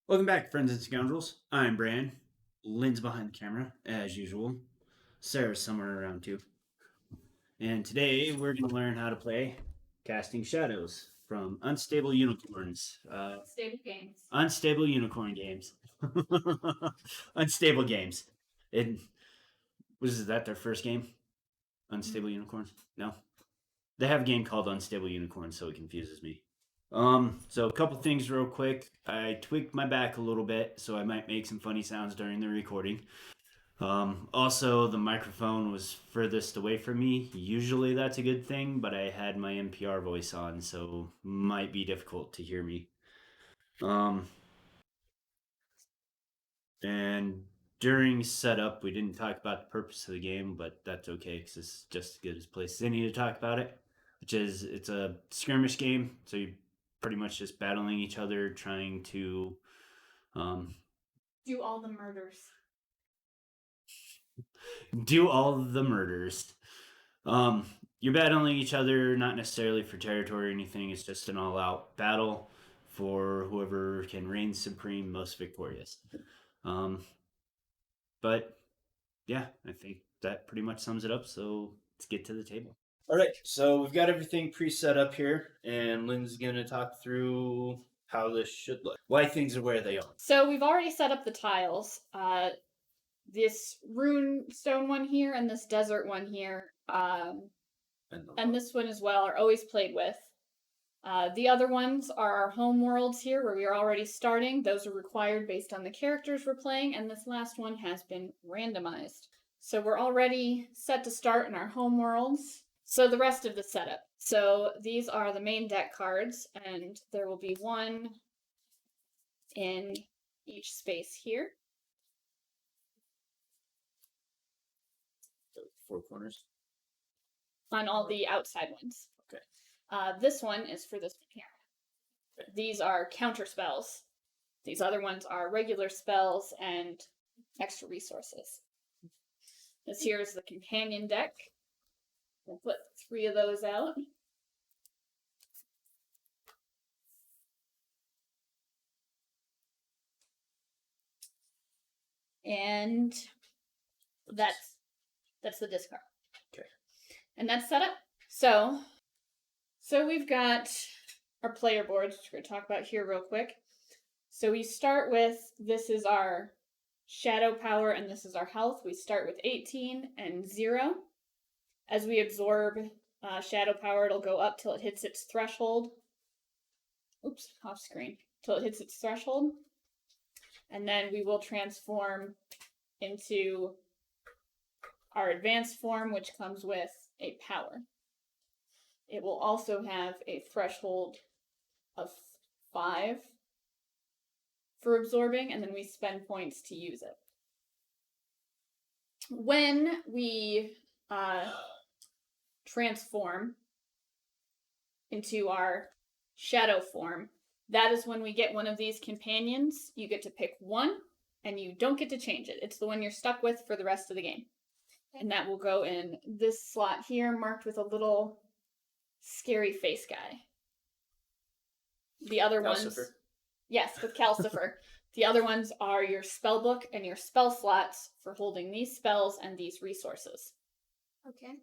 Welcome back, friends and scoundrels. I'm Bran. Lynn's behind the camera, as usual. Sarah's somewhere around too. And today we're going to learn how to play Casting Shadows from Unstable Unicorns. Stable games. Unstable Unicorn Games. Unstable Games. It was that their first game? Unstable Unicorns? No. They have a game called Unstable Unicorns, so it confuses me. So a couple things real quick. I tweaked my back a little bit, so I might make some funny sounds during the recording. Also, the microphone was furthest away from me. Usually that's a good thing, but I had my NPR voice on, so might be difficult to hear me. And during setup, we didn't talk about the purpose of the game, but that's okay because it's just as good a place as any to talk about it. Which is, it's a skirmish game, so you're pretty much just battling each other, trying to Do all the murders. do all the murders. You're battling each other, not necessarily for territory or anything. It's just an all-out battle for whoever can reign supreme, most victorious. But yeah, I think that pretty much sums it up. So let's get to the table. All right, so we've got everything pre-set up here, and Lynn's gonna talk through how this should look, why things are where they are. So we've already set up the tiles. This rune stone one here and this desert one here, and this one as well are always played with. The other ones are our home worlds here where we are already starting. Those are required based on the characters we're playing, and this last one has been randomized. So we're already set to start in our home worlds. So the rest of the setup. So these are the main deck cards, and there will be one in each space here. Four corners. On all the outside ones. Okay. This one is for this one here. Okay. These are counter spells. These other ones are regular spells and extra resources. This here is the companion deck. We'll put 3 of those out. And that's the discard. Okay. And that's set up. So we've got our player boards, which we're going to talk about here real quick. So we start with, this is our shadow power and this is our health. We start with 18 and 0. As we absorb shadow power, it'll go up till it hits its threshold. Oops, off screen. Till it hits its threshold. And then we will transform into our advanced form, which comes with a power. It will also have a threshold of 5 for absorbing, and then we spend points to use it. When we transform into our shadow form, that is when we get one of these companions. You get to pick one, and you don't get to change it. It's the one you're stuck with for the rest of the game. And that will go in this slot here, marked with a little scary face guy. The other ones... Yes, with Calcifer. The other ones are your spell book and your spell slots for holding these spells and these resources. Okay.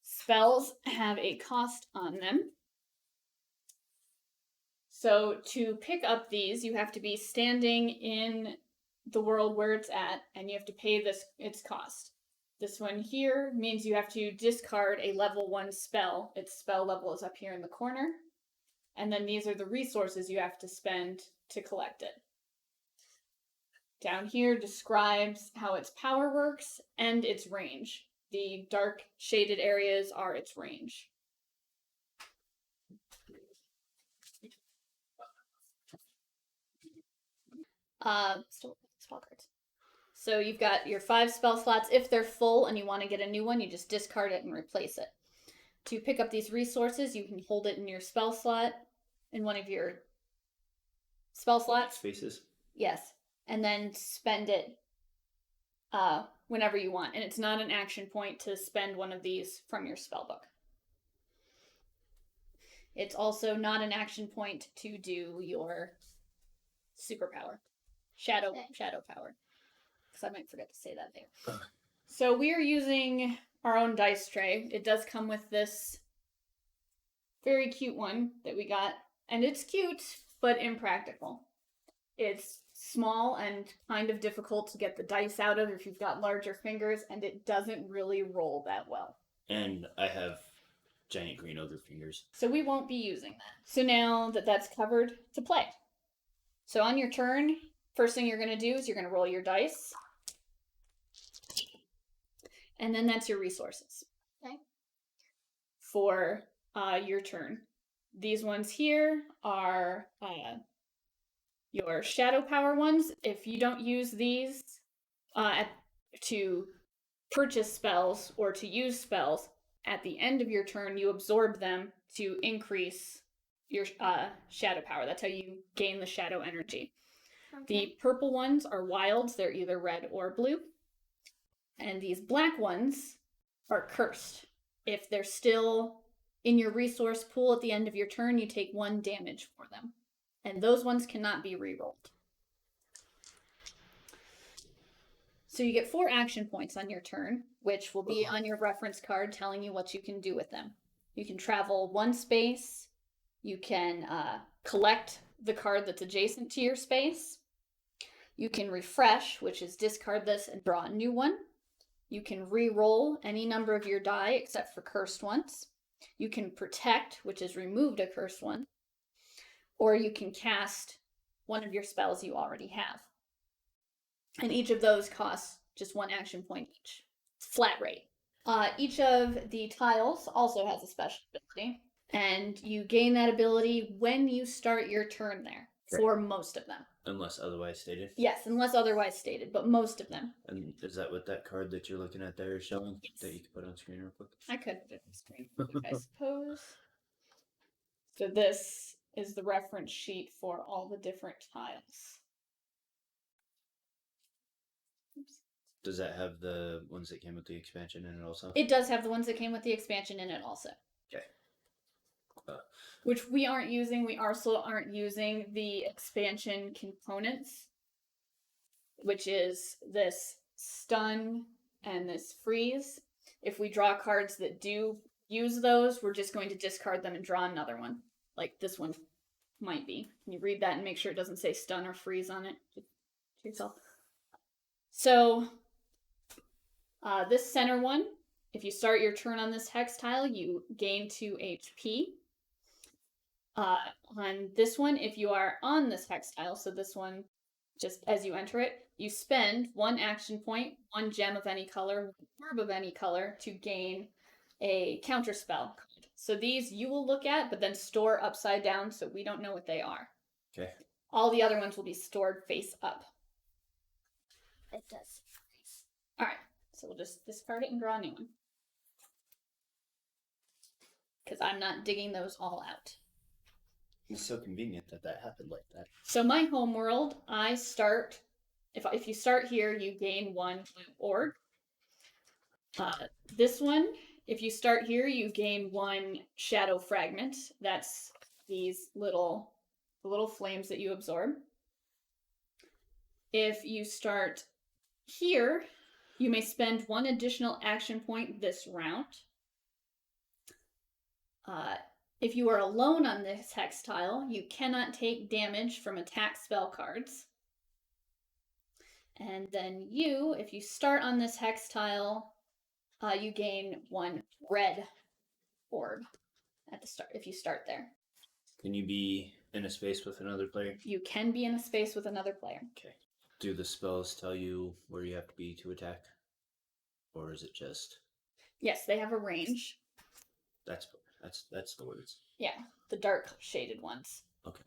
Spells have a cost on them. So to pick up these, you have to be standing in the world where it's at, and you have to pay its cost. This one here means you have to discard a level 1 spell. Its spell level is up here in the corner. And then these are the resources you have to spend to collect it. Down here describes how its power works and its range. The dark shaded areas are its range. Spell cards. So you've got your 5 spell slots. If they're full and you want to get a new one, you just discard it and replace it. To pick up these resources, you can hold it in your spell slot, in one of your spell slots. Spaces. Yes. And then spend it whenever you want. And it's not an action point to spend one of these from your spell book. It's also not an action point to do your superpower. Shadow power. Because I might forget to say that there. Ugh. So we are using our own dice tray. It does come with this very cute one that we got. And it's cute, but impractical. It's small and kind of difficult to get the dice out of if you've got larger fingers, and it doesn't really roll that well. And I have giant green ogre fingers. So we won't be using that. So now that that's covered, to play. So on your turn, first thing you're going to do is you're going to roll your dice. And then that's your resources. Okay. For your turn. These ones here are your shadow power ones. If you don't use these to purchase spells or to use spells, at the end of your turn, you absorb them to increase your shadow power. That's how you gain the shadow energy. Okay. The purple ones are wilds. They're either red or blue. And these black ones are cursed. If they're still in your resource pool at the end of your turn, you take 1 damage for them. And those ones cannot be rerolled. So you get 4 action points on your turn, which will be on your reference card telling you what you can do with them. You can travel 1 space. You can collect the card that's adjacent to your space. You can refresh, which is discard this and draw a new one. You can re-roll any number of your die except for cursed ones. You can protect, which is removed a cursed one. Or you can cast one of your spells you already have. And each of those costs just 1 action point each. Flat rate. Each of the tiles also has a special ability. And you gain that ability when you start your turn there. Right. For most of them. Unless otherwise stated. Yes, unless otherwise stated, but most of them. And is that what that card that you're looking at there is showing? Yes. That you can put on screen real quick? I could put it on screen, I suppose. So this is the reference sheet for all the different tiles. Oops. Does that have the ones that came with the expansion in it also? It does have the ones that came with the expansion in it also. Okay. Which we aren't using. We also aren't using the expansion components, which is this stun and this freeze. If we draw cards that do use those, we're just going to discard them and draw another one. Like this one might be. Can you read that and make sure it doesn't say stun or freeze on it to yourself? So this center one, if you start your turn on this hex tile, you gain 2 HP. On this one, if you are on this hex tile, so this one, just as you enter it, you spend 1 action point, 1 gem of any color, 1 orb of any color to gain a counter spell card. So these you will look at, but then store upside down, so we don't know what they are. Okay. All the other ones will be stored face up. It does. All right, so we'll just discard it and draw a new one. Because I'm not digging those all out. It's so convenient that that happened like that. So my home world, I start, if you start here, you gain 1 blue orb. This one, if you start here, you gain 1 shadow fragment. That's these little flames that you absorb. If you start here, you may spend 1 additional action point this round. If you are alone on this hex tile, you cannot take damage from attack spell cards. And then you, if you start on this hex tile, you gain 1 red orb at the start, if you start there. Can you be in a space with another player? You can be in a space with another player. Okay. Do the spells tell you where you have to be to attack? Or is it just... Yes, they have a range. That's the words. Yeah, the dark shaded ones. Okay.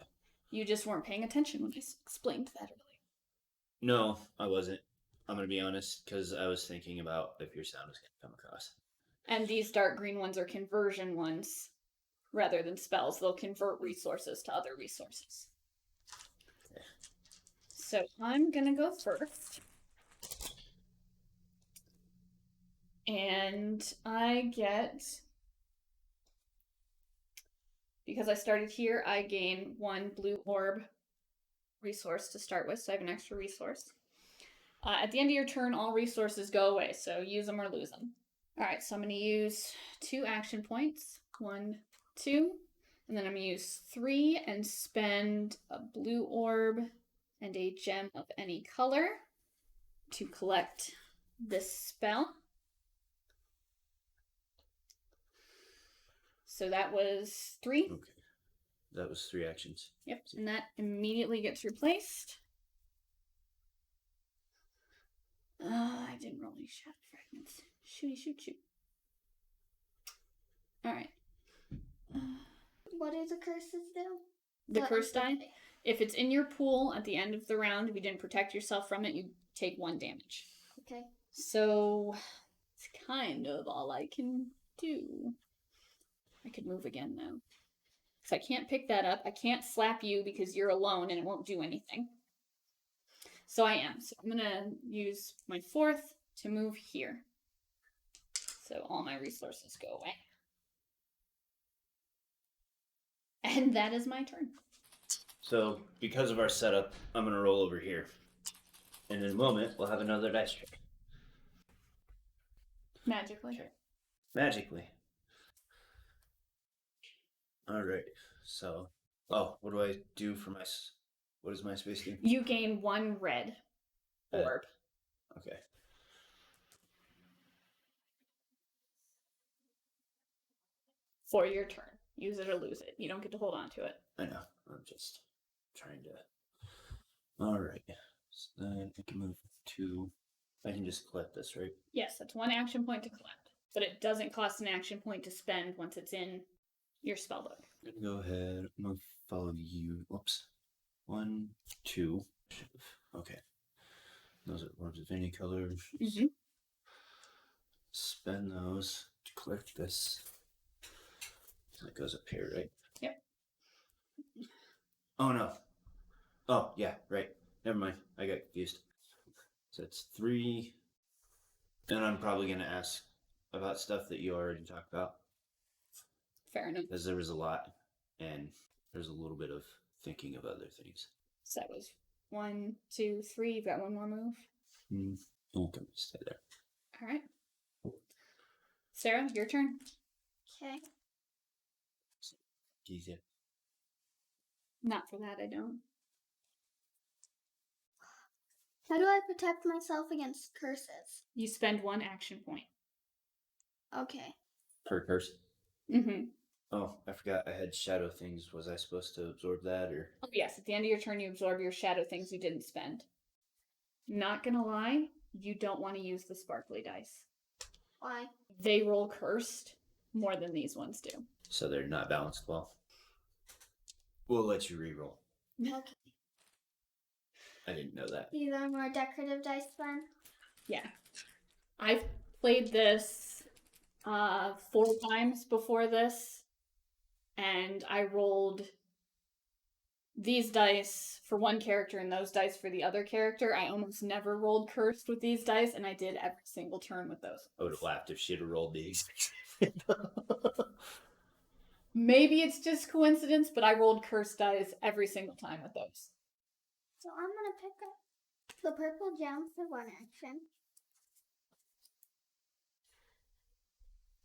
You just weren't paying attention when I explained that earlier. No, I wasn't. I'm going to be honest, because I was thinking about if your sound is going to come across. And these dark green ones are conversion ones rather than spells. They'll convert resources to other resources. Okay. So I'm going to go first. And I get... Because I started here, I gain 1 blue orb resource to start with, so I have an extra resource. At the end of your turn, all resources go away, so use them or lose them. Alright, so I'm going to use 2 action points. 1, 2. And then I'm going to use 3 and spend a blue orb and a gem of any color to collect this spell. So that was 3. Okay. That was 3 actions. Yep, and that immediately gets replaced. I didn't roll any shadow fragments. Shooty shoot shoot. Alright. What do the curses do? The curse die, if it's in your pool at the end of the round, if you didn't protect yourself from it, you take 1 damage. Okay. So, it's kind of all I can do. I could move again now. So I can't pick that up. I can't slap you because you're alone and it won't do anything. So I am. So I'm going to use my 4th to move here. So all my resources go away. And that is my turn. So, because of our setup, I'm going to roll over here. And in a moment, we'll have another dice trick. Magically. Okay. Magically. Alright, so... Oh, what do I do for my... What does my space do? You gain 1 red orb. Okay. For your turn. Use it or lose it. You don't get to hold on to it. I know. I'm just trying to... Alright. So then I can move to... I can just collect this, right? Yes, that's 1 action point to collect. But it doesn't cost an action point to spend once it's in your spellbook. I'm gonna go ahead. I'm gonna follow you. Whoops. 1, 2. Okay. Those are orbs of any color. Mm-hmm. Spend those to collect this. That goes up here, right? Yep. Oh no. Oh yeah, right. Never mind. I got confused. So it's 3. And I'm probably gonna ask about stuff that you already talked about. Fair enough. Because there was a lot, and there's a little bit of thinking of other things. So that was 1, 2, 3. You've got 1 more move. Okay, stay there. All right. Sarah, your turn. Okay. Easy. Not for that, I don't. How do I protect myself against curses? You spend 1 action point. Okay. Per curse. Mm-hmm. Oh, I forgot I had shadow things. Was I supposed to absorb that, or? Oh, yes, at the end of your turn, you absorb your shadow things you didn't spend. Not gonna lie, you don't want to use the sparkly dice. Why? They roll cursed more than these ones do. So they're not balanced well. We'll let you re-roll. Okay. I didn't know that. These are more decorative dice then? Yeah. I've played this 4 times before this, and I rolled these dice for one character and those dice for the other character. I almost never rolled cursed with these dice, and I did every single turn with those. I would have laughed if she'd have rolled the exact. Maybe it's just coincidence, but I rolled cursed dice every single time with those. So I'm gonna pick up the purple gem for 1 action.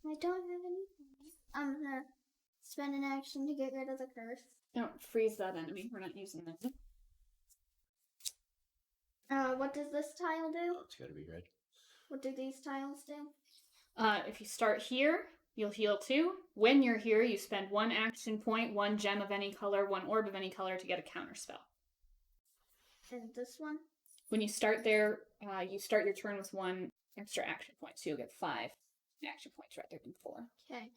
I don't have anything. I'm gonna spend an action to get rid of the curse. Don't freeze that enemy. We're not using that. What does this tile do? Oh, it's gotta be red. What do these tiles do? If you start here, you'll heal 2. When you're here, you spend 1 action point, 1 gem of any color, 1 orb of any color to get a counter spell. And this one? When you start there, you start your turn with 1 extra action point, so you'll get 5 action points rather than 4. Okay.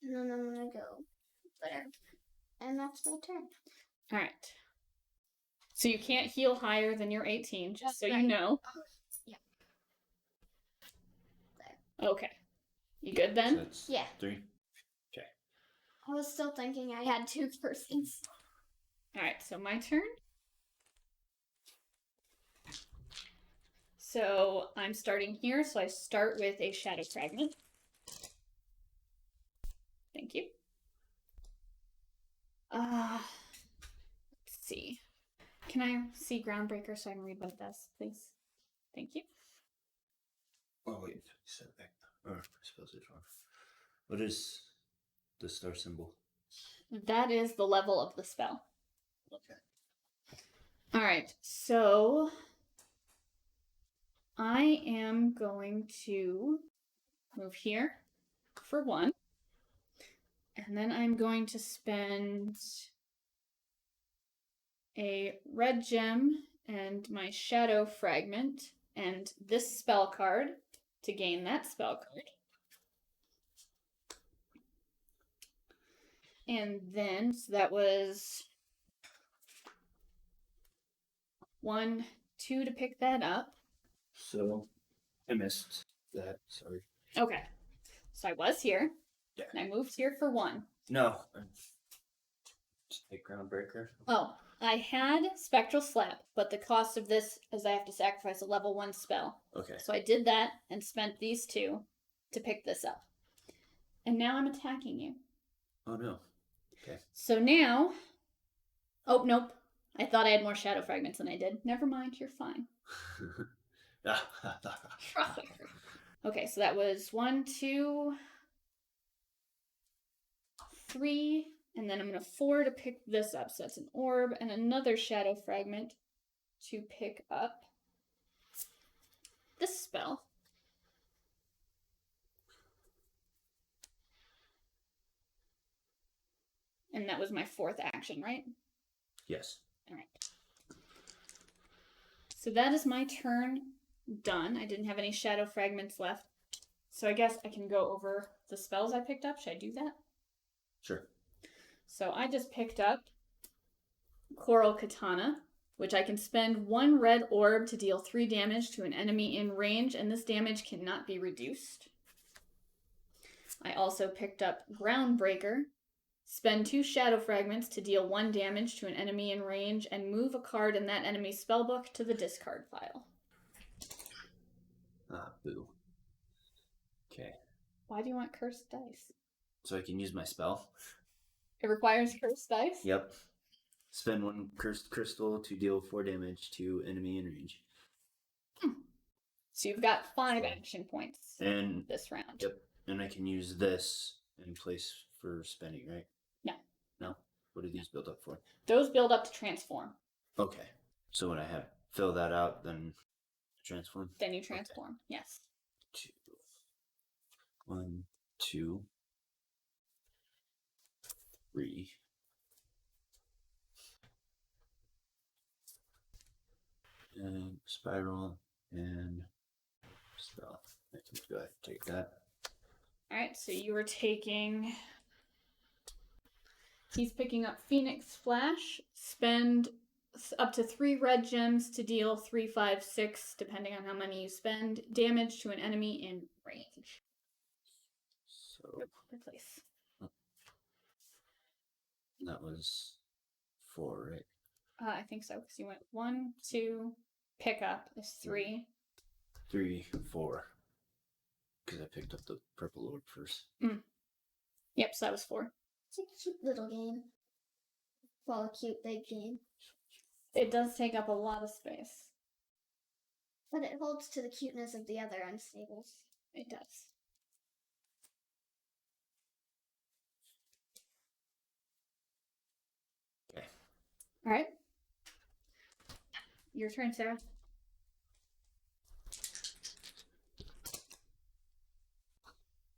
And then I'm gonna go there. And that's my turn. All right. So you can't heal higher than your 18, just That's so right. you know. Yeah. Okay. You good So then? that's Yeah. 3. I was still thinking I had 2 persons. All right, so my turn. So I'm starting here, so I start with a shadow fragment. Thank you. Let's see. Can I see Groundbreaker so I can read what it does, please? Thank you. Oh wait, set back. Or I suppose it's wrong. What is the star symbol? That is the level of the spell. Okay. All right, so I am going to move here for 1. And then I'm going to spend a red gem and my shadow fragment and this spell card to gain that spell card. And then, so that was 1, 2 to pick that up. So I missed that. Sorry. Okay. So I was here. Yeah. And I moved here for 1. No. Just take Groundbreaker. Oh, I had Spectral Slap, but the cost of this is I have to sacrifice a level 1 spell. Okay. So I did that and spent these 2 to pick this up. And now I'm attacking you. Oh no. Okay. So now... Oh, nope. I thought I had more shadow fragments than I did. Never mind, you're fine. Okay, so that was 1, 2, 3, and then I'm going to 4 to pick this up. So that's an orb and another shadow fragment to pick up this spell. And that was my 4th action, right? Yes. All right. So that is my turn done. I didn't have any shadow fragments left. So I guess I can go over the spells I picked up. Should I do that? Sure. So I just picked up Coral Katana, which I can spend 1 red orb to deal 3 damage to an enemy in range, and this damage cannot be reduced. I also picked up Groundbreaker. Spend 2 shadow fragments to deal 1 damage to an enemy in range, and move a card in that enemy's spellbook to the discard pile. Ah, boo. Okay. Why do you want cursed dice? So I can use my spell. It requires cursed dice? Yep. Spend 1 cursed crystal to deal 4 damage to enemy in range. So you've got 5 action points And this round. yep. And I can use this in place for spending, right? No. No? What do these build up for? Those build up to transform. Okay. So when I have fill that out, then transform? Then you transform, yes. 2. 1, 2, 3. And spiral and spell. I can go ahead and take that. Alright, so you were taking... He's picking up Phoenix Flash. Spend up to 3 red gems to deal 3, 5, 6, depending on how many you spend, damage to an enemy in range. So Replace. that was 4, right? I think so, because you went 1, 2, pick up is 3. 3, 4. Because I picked up the purple orb first. Yep, so that was 4. It's a cute little game. Well, a cute big game. It does take up a lot of space. But it holds to the cuteness of the other unstables. It does. Okay. Alright. Your turn, Sarah.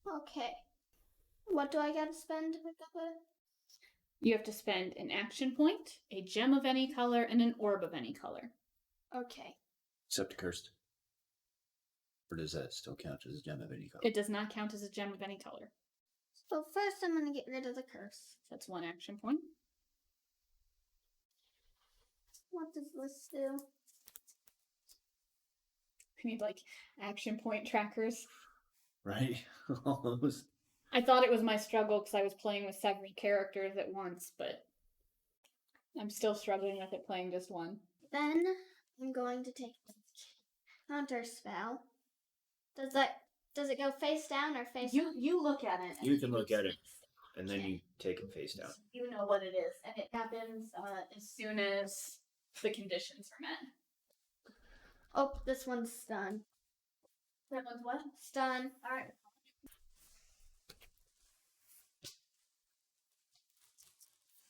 Okay. What do I gotta spend to pick up a... You have to spend an action point, a gem of any color, and an orb of any color. Okay. Except cursed. Or does that still count as a gem of any color? It does not count as a gem of any color. So first I'm gonna get rid of the curse. That's 1 action point. What does this do? We need, like, action point trackers. Right? Almost. I thought it was my struggle because I was playing with 7 characters at once, but I'm still struggling with it playing just 1. Then I'm going to take the counter spell. Does it go face down or face up? You look at it. You can look at it. and then you take him face down. You know what it is, and it happens as soon as the conditions are met. Oh, this one's stunned. That one's what? Stun. All right.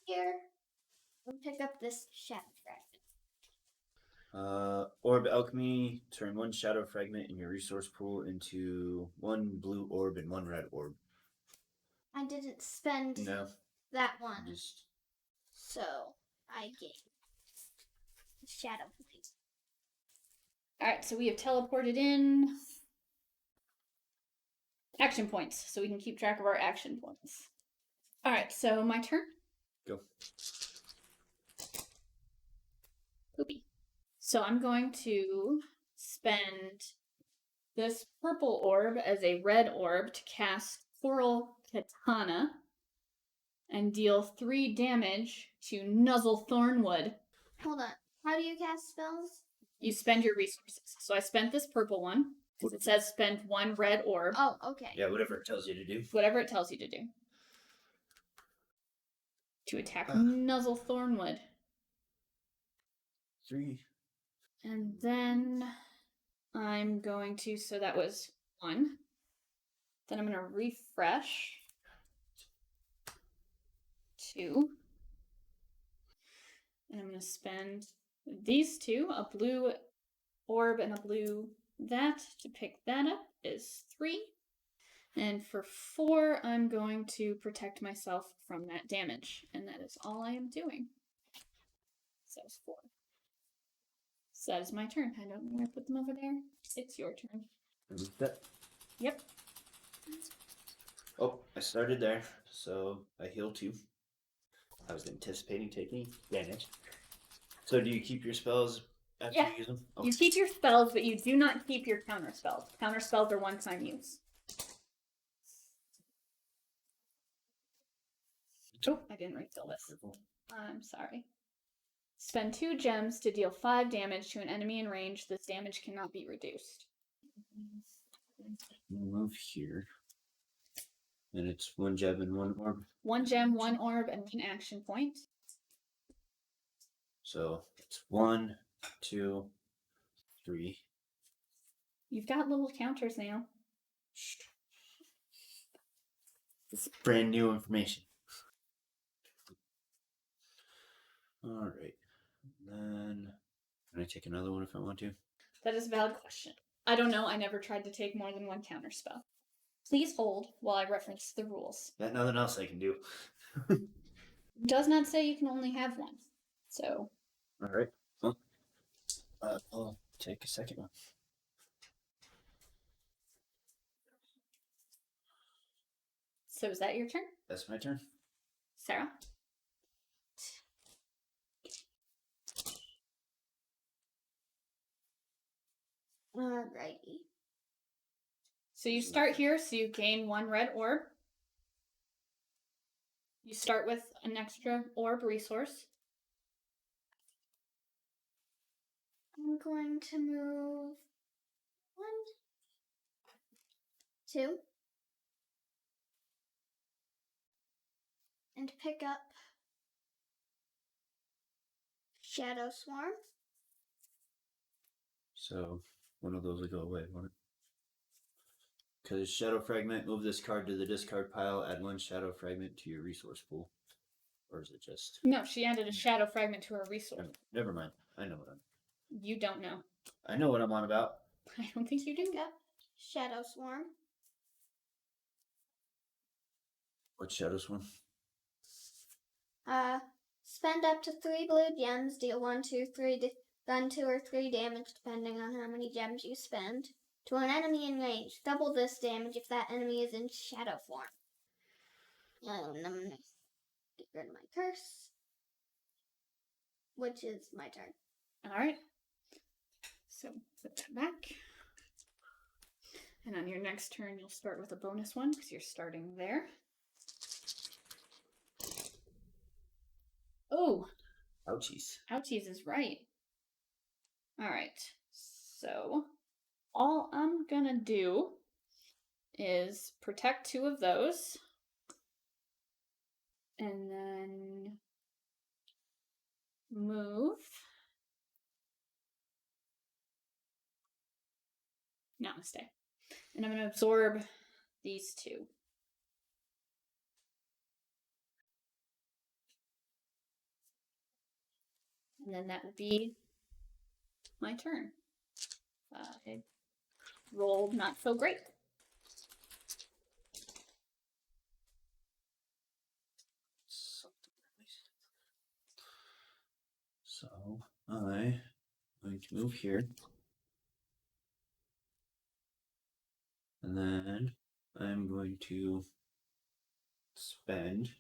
Here. We'll pick up this shadow fragment. Orb alchemy. Turn one shadow fragment in your resource pool into one blue orb and one red orb. I didn't spend No, that one, just so I gained shadow plate. All right, so we have teleported in action points, so we can keep track of our action points. All right, so my turn. go. Poopy. So I'm going to spend this purple orb as a red orb to cast Coral Katana and deal 3 damage to Nuzzle Thornwood. Hold on. How do you cast spells? You spend your resources. So I spent this purple one, because it says spend 1 red orb. Oh, okay. Yeah, whatever it tells you to do. Whatever it tells you to do. To attack Nuzzle Thornwood. 3. And then I'm going to, so that was 1. Then I'm going to refresh. 2. And I'm going to spend these 2, a blue orb and a blue that, to pick that up is 3. And for 4, I'm going to protect myself from that damage. And that is all I am doing. So that's 4. So that is my turn. I don't know where I put them over there. It's your turn. That. Yep. Oh, I started there, so I heal 2. I was anticipating taking damage. So do you keep your spells after you use them? Oh. You keep your spells, but you do not keep your counter spells. Counter spells are one-time use. Oh, I didn't refill this. I'm sorry. Spend 2 gems to deal 5 damage to an enemy in range. This damage cannot be reduced. Move here. And it's 1 gem and 1 orb. 1 gem, 1 orb, and 1 action point. So it's 1, 2, 3. You've got little counters now. It's brand new information. Alright. Then can I take another one if I want to? That is a valid question. I don't know. I never tried to take more than 1 counter spell. Please hold while I reference the rules. Got nothing else I can do. It does not say you can only have 1. So. Alright. Well, I'll take a second one. So is that your turn? That's my turn. Sarah? Alrighty. So you start here, so you gain 1 red orb. You start with an extra orb resource. I'm going to move 1, 2, and pick up Shadow Swarm. So one of those will go away, won't it? Because Shadow Fragment, move this card to the discard pile, add 1 Shadow Fragment to your resource pool. Or is it just... No, she added a shadow fragment to her resource. Never mind. I know what I'm... You don't know. I know what I'm on about. I don't think you do. Pick up Shadow Swarm. What Shadow Swarm? Spend up to 3 blue gems, deal 1, 2, 3, then 2 or 3 damage depending on how many gems you spend. To an enemy in range, double this damage if that enemy is in shadow form. And I'm gonna get rid of my curse, which is my turn. Alright. So put that back. And on your next turn, you'll start with a bonus one because you're starting there. Oh! Ouchies. Ouchies is right. Alright. So, all I'm gonna do is protect 2 of those. And then move. Namaste. And I'm going to absorb these two. And then that will be my turn. I rolled not so great. So I'm going to move here. And then I'm going to spend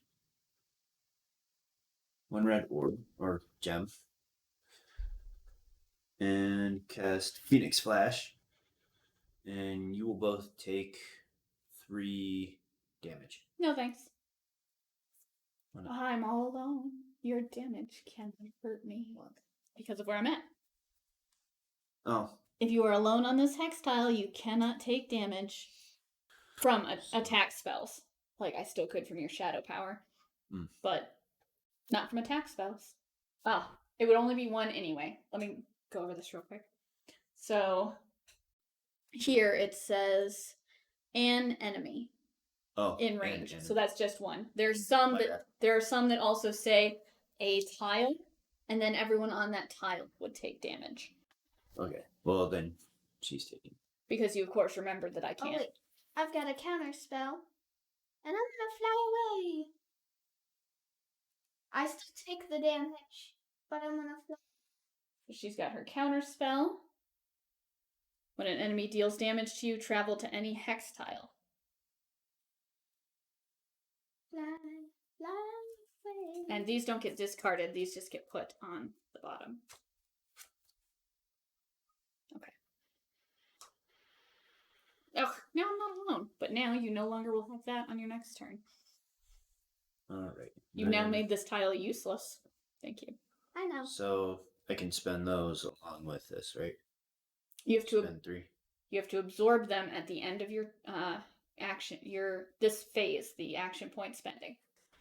one red orb or gem and cast Phoenix Flash. And you will both take 3 damage. No thanks. Why not? I'm all alone. Your damage can't hurt me because of where I'm at. Oh, If you are alone on this hex tile, you cannot take damage from attack spells. Like I still could from your shadow power, but not from attack spells. It would only be 1 anyway. Let me go over this real quick. So here it says an enemy in range. So that's just 1. There's some there are some that also say a tile, and then everyone on that tile would take damage. Okay. Well, then she's taking. Because you, of course, remembered that I Oh can't. wait, I've got a counter spell, and I'm gonna fly away. I still take the damage, but I'm gonna fly. So she's got her counter spell. When an enemy deals damage to you, travel to any hex tile. Fly, fly away. And these don't get discarded, these just get put on the bottom. Okay. Oh, now I'm not alone. But now you no longer will have that on your next turn. Alright. You've now made this tile useless. Thank you. I know. So I can spend those along with this, right? You have to spend 3. You have to absorb them at the end of your action. This phase, the action point spending.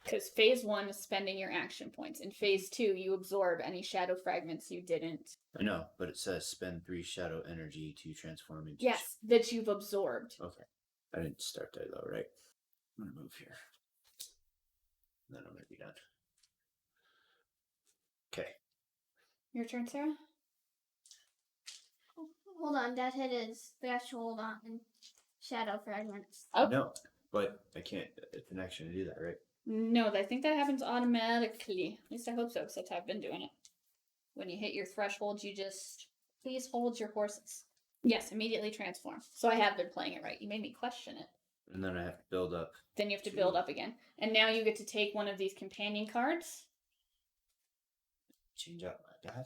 Because phase 1 is spending your action points. In phase 2, you absorb any shadow fragments you didn't. I know, but it says spend 3 shadow energy to transform into. Yes, that you've absorbed. Okay. I didn't start there though, right? I'm gonna move here. Then I'm gonna be done. Okay. Your turn, Sarah? Hold on, that hit is threshold on shadow fragments. Oh. No, but I can't. It's an action to do that, right? No, I think that happens automatically. At least I hope so, because that's how I've been doing it. When you hit your threshold, you just please hold your horses. Yes, immediately transform. So I have been playing it right. You made me question it. And then I have to build up. Then you have to build up again. And now you get to take one of these companion cards. Change out my guy.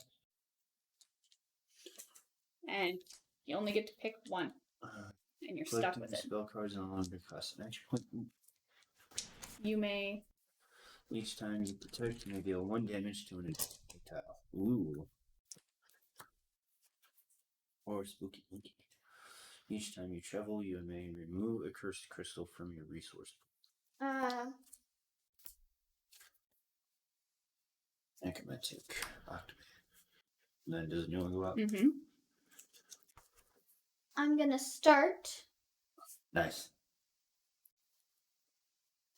And you only get to pick 1. And you're stuck with it. Spell cards no longer cost an action point. You may. Each time you protect, you may deal 1 damage to an tile. Ooh. Or spooky monkey. Each time you travel, you may remove a cursed crystal from your resource. Necromantic. Then does a new one go out? Mm-hmm. I'm gonna start Nice.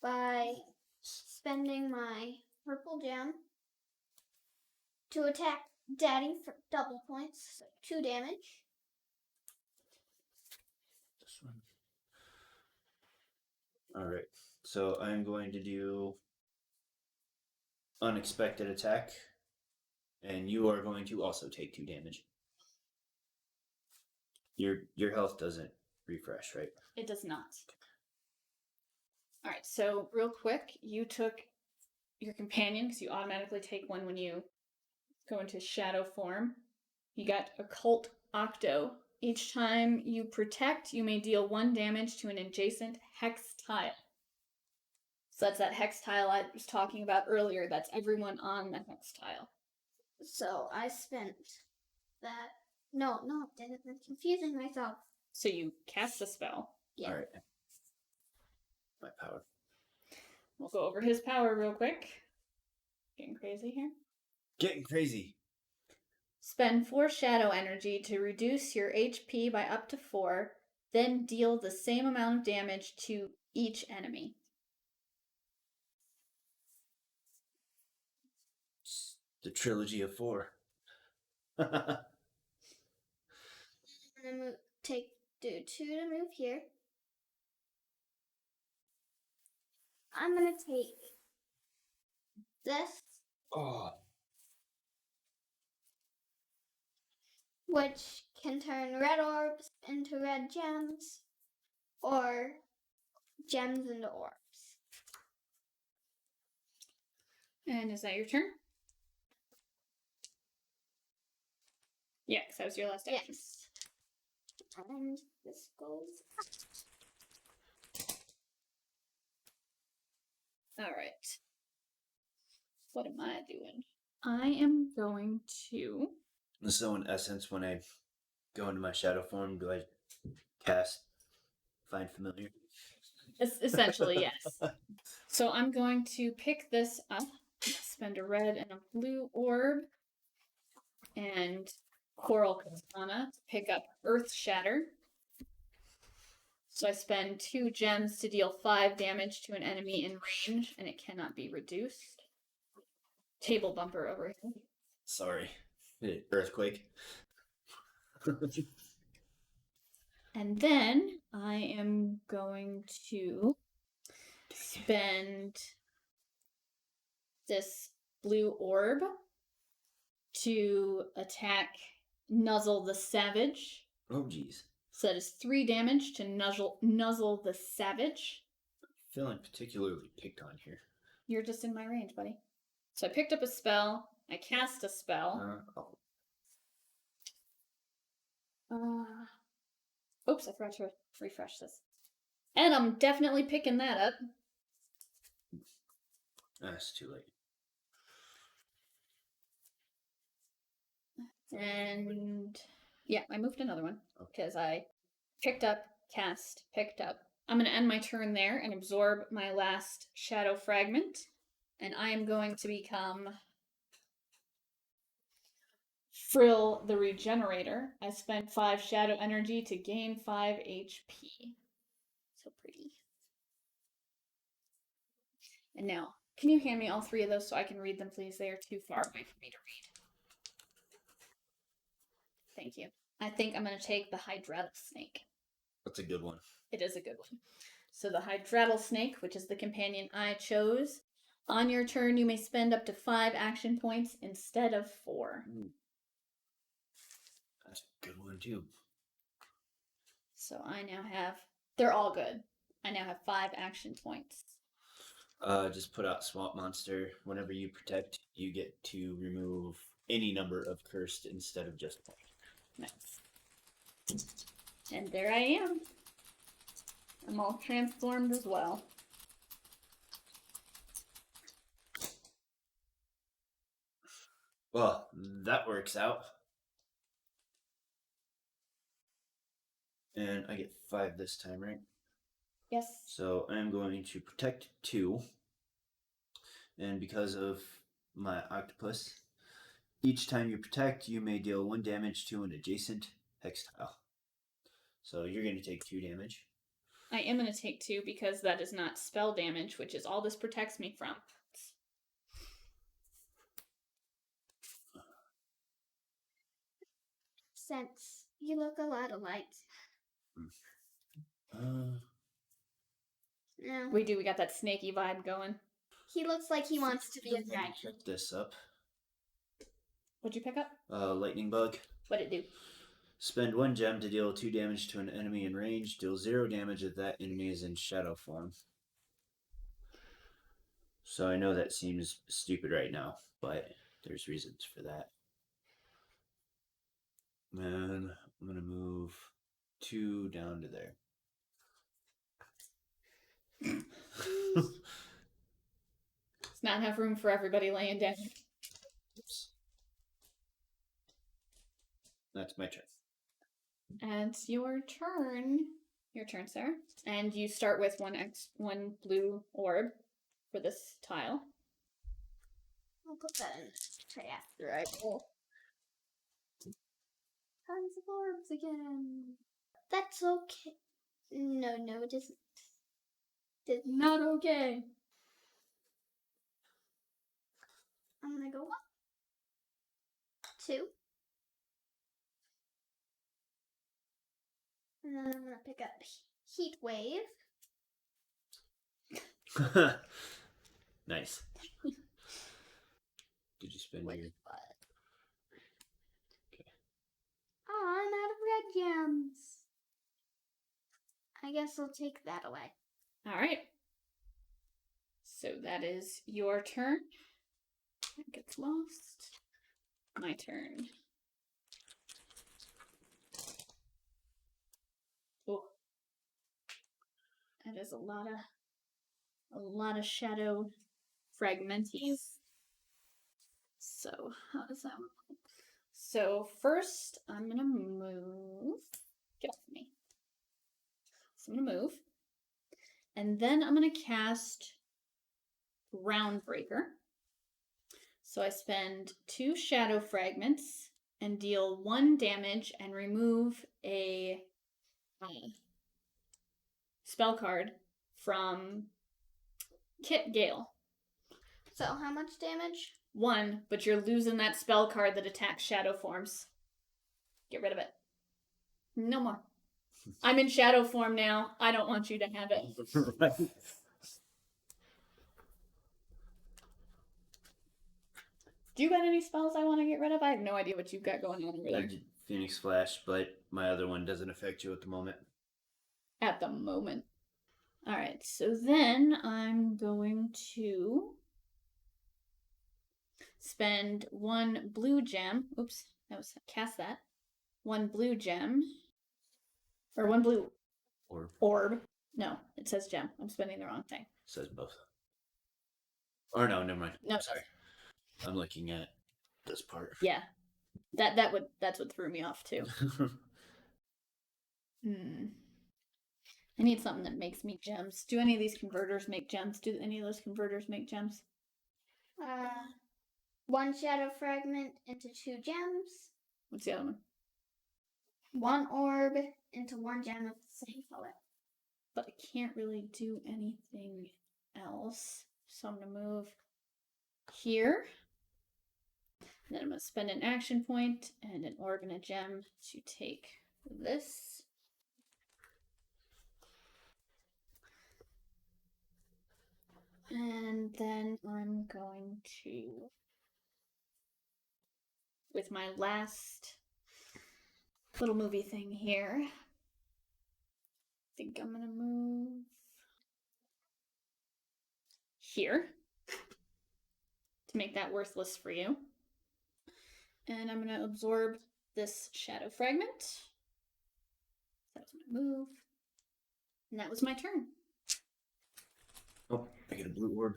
by spending my purple gem to attack Daddy for double points, so 2 damage. This one. Alright. So I'm going to do unexpected attack. And you are going to also take 2 damage. Your health doesn't refresh, right? It does not. Alright, so real quick, you took your companion, because you automatically take 1 when you go into shadow form. You got Occult Octo. Each time you protect, you may deal 1 damage to an adjacent hex tile. So that's that hex tile I was talking about earlier. That's everyone on the hex tile. So I spent that. No, it didn't. I'm confusing myself. So you cast the spell. Yeah. Alright. My power. we'll go over his power real quick. Getting crazy here. Getting crazy. Spend 4 shadow energy to reduce your HP by up to 4, then deal the same amount of damage to each enemy. It's the trilogy of 4. I'm gonna do 2 to move here. I'm gonna take this, Oh. which can turn red orbs into red gems, or gems into orbs. And is that your turn? Yeah, because that was your last action. Yes. And this goes. Alright. What am I doing? I am going to... So in essence, when I go into my shadow form, do I cast Find Familiar? Essentially, yes. So I'm going to pick this up, spend a red and a blue orb, and Coral Katana to pick up Earth Shatter. So I spend 2 gems to deal 5 damage to an enemy in range, and it cannot be reduced. Table bumper over here. Sorry. Earthquake. And then I am going to spend this blue orb to attack Nuzzle the Savage. Oh, jeez. So that is 3 damage to Nuzzle the Savage. Feeling particularly picked on here. You're just in my range, buddy. So I picked up a spell. I cast a spell. Oops, I forgot to refresh this. And I'm definitely picking that up. That's too late. And yeah, I moved another one because I picked up, cast, picked up. I'm going to end my turn there and absorb my last shadow fragment. And I am going to become Frill the Regenerator. I spent 5 shadow energy to gain 5 HP. So pretty. And now, can you hand me all 3 of those so I can read them, please? They are too far away for me to read. Thank you. I think I'm going to take the Hydraddle Snake. That's a good one. It is a good one. So the Hydraddle Snake, which is the companion I chose, on your turn you may spend up to 5 action points instead of 4. That's a good one too. So I now have... They're all good. I now have 5 action points. Just put out Swamp Monster. Whenever you protect, you get to remove any number of cursed instead of just 1. Nice. And there I am. I'm all transformed as well. Well, that works out. And I get 5 this time, right? Yes. So I am going to protect 2. And because of my octopus, each time you protect, you may deal 1 damage to an adjacent hex tile. So you're going to take 2 damage. I am going to take 2 because that is not spell damage, which is all this protects me from. Since you look a lot alike. No. We do. We got that snaky vibe going. He looks like he wants to be a dragon. Pick this up. What'd you pick up? Lightning Bug. What'd it do? Spend 1 gem to deal 2 damage to an enemy in range. Deal 0 damage if that enemy is in shadow form. So I know that seems stupid right now, but there's reasons for that. And I'm going to move 2 down to there. It's not enough room for everybody laying down. Oops. That's my turn. And it's your turn. Your turn, Sarah. And you start with one blue orb for this tile. I'll put that in the tray after I roll. Tons of orbs again. That's okay. No, it isn't. It's Not okay. I'm gonna go 1, 2. And then I'm gonna pick up Heat Wave. Nice. Did you spend With your... what? Okay. Oh, I'm out of red gems. I guess I'll take that away. All right. So that is your turn. That gets lost. My turn. Oh, that is a lot of shadow fragmenties. So how does that work? So first, I'm gonna move. Get off of me. So I'm gonna move, and then I'm gonna cast Groundbreaker. So I spend 2 shadow fragments and deal 1 damage and remove a spell card from Kit Gale. So how much damage? 1, but you're losing that spell card that attacks shadow forms. Get rid of it. No more. I'm in shadow form now. I don't want you to have it. Right. Do you got any spells I want to get rid of? I have no idea what you've got going on over I there. did Phoenix Flash, but my other one doesn't affect you at the moment. At the moment. Alright, so then I'm going to spend 1 blue gem. Oops, that was cast that. 1 blue gem. Or 1 blue orb. No, it says gem. I'm spending the wrong thing. Says both. Or no, never mind. No, Sorry. I'm looking at this part. Yeah. That's what threw me off too. I need something that makes me gems. Do any of these converters make gems? Do any of those converters make gems? 1 shadow fragment into 2 gems. What's the other one? 1 orb into 1 gem of the same color. But I can't really do anything else. So I'm going to move here. And then I'm going to spend an action point and an orb and a gem to take this. And then I'm going to, with my last little movie thing here, I think I'm going to move here to make that worthless for you. And I'm going to absorb this shadow fragment. That was my move. And that was my turn. Oh, I get a blue orb.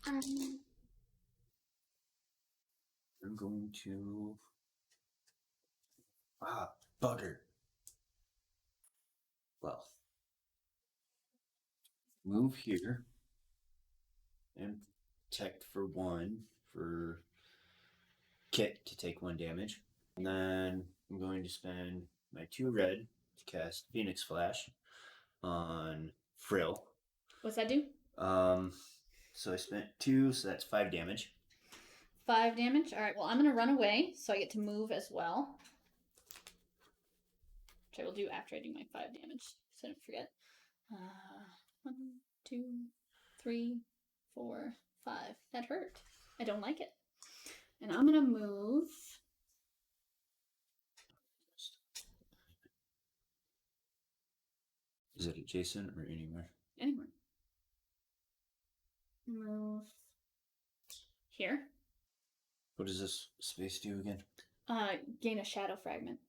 I'm going to... bugger. Well, move here and protect for 1 for Kit to take 1 damage. And then I'm going to spend my 2 red to cast Phoenix Flash on Frill. What's that do? So I spent 2, so that's 5 damage. 5 damage? Alright, well, I'm going to run away, so I get to move as well. Which I will do after I do my 5 damage, so I don't forget. 1, 2, 3, 4, 5. That hurt. I don't like it. And I'm going to move... Is it adjacent or anywhere? Anywhere. Move here. What does this space do again? Gain a shadow fragment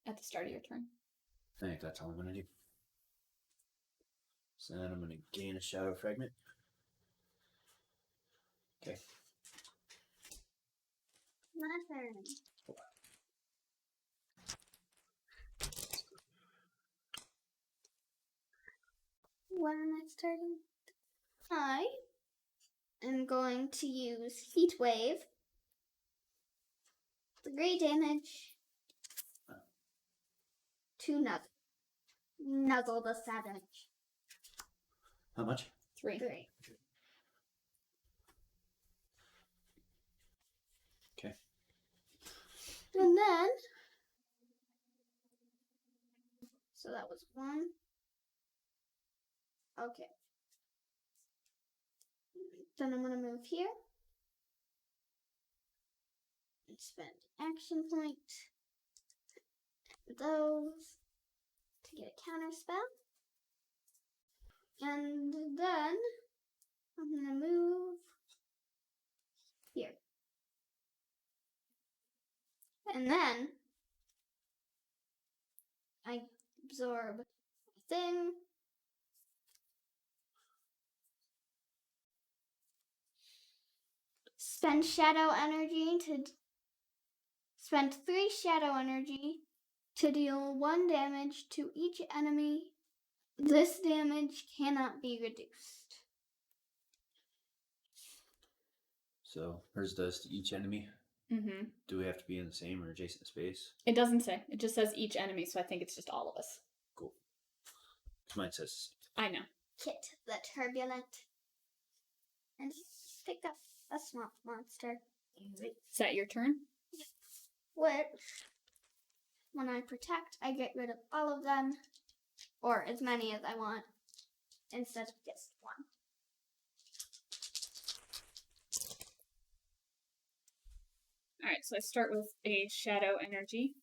at the start of your turn. I think that's all I'm going to do. So then I'm going to gain a shadow fragment. Okay. My turn. when am I starting? I am going to use Heat Wave. 3 damage to nuzzle the savage. How much? 3. 3. Okay. And then, so that was 1. Okay. Then I'm going to move here. And spend action point. Those to get a counter spell. And then I'm going to move here. And then I absorb a thing. Spend shadow energy to spend 3 shadow energy to deal 1 damage to each enemy. This damage cannot be reduced. So hers does to each enemy. Mm-hmm. Do we have to be in the same or adjacent space? It doesn't say. It just says each enemy, so I think it's just all of us. Cool. Mine says. I know. Kit the Turbulent. And pick up a swamp monster. Is that your turn? Which, when I protect, I get rid of all of them, or as many as I want, instead of just 1. Alright, so I start with a shadow energy.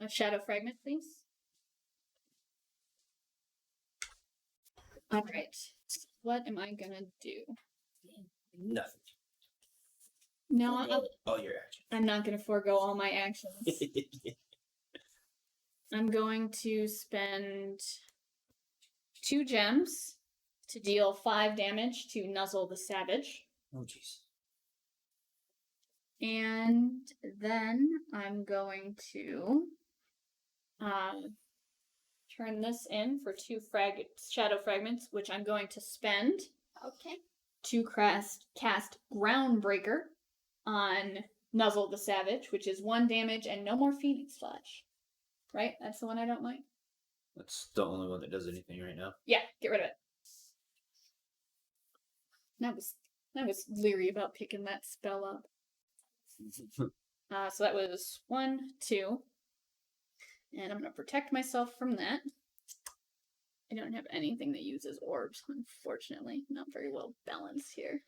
A shadow fragment, please. Alright. What am I gonna do? Nothing. No, All your action. I'm not gonna forego all my actions. I'm going to spend 2 gems to deal 5 damage to Nuzzle the Savage. Oh, jeez. And then I'm going to turn this in for 2 shadow fragments, which I'm going to spend Okay. to cast Groundbreaker on Nuzzle the Savage, which is 1 damage and no more Phoenix Flash. Right? That's the one I don't like? That's the only one that does anything right now. Yeah, get rid of it. I was leery about picking that spell up. So that was 1, 2. And I'm going to protect myself from that. I don't have anything that uses orbs, unfortunately. Not very well balanced here.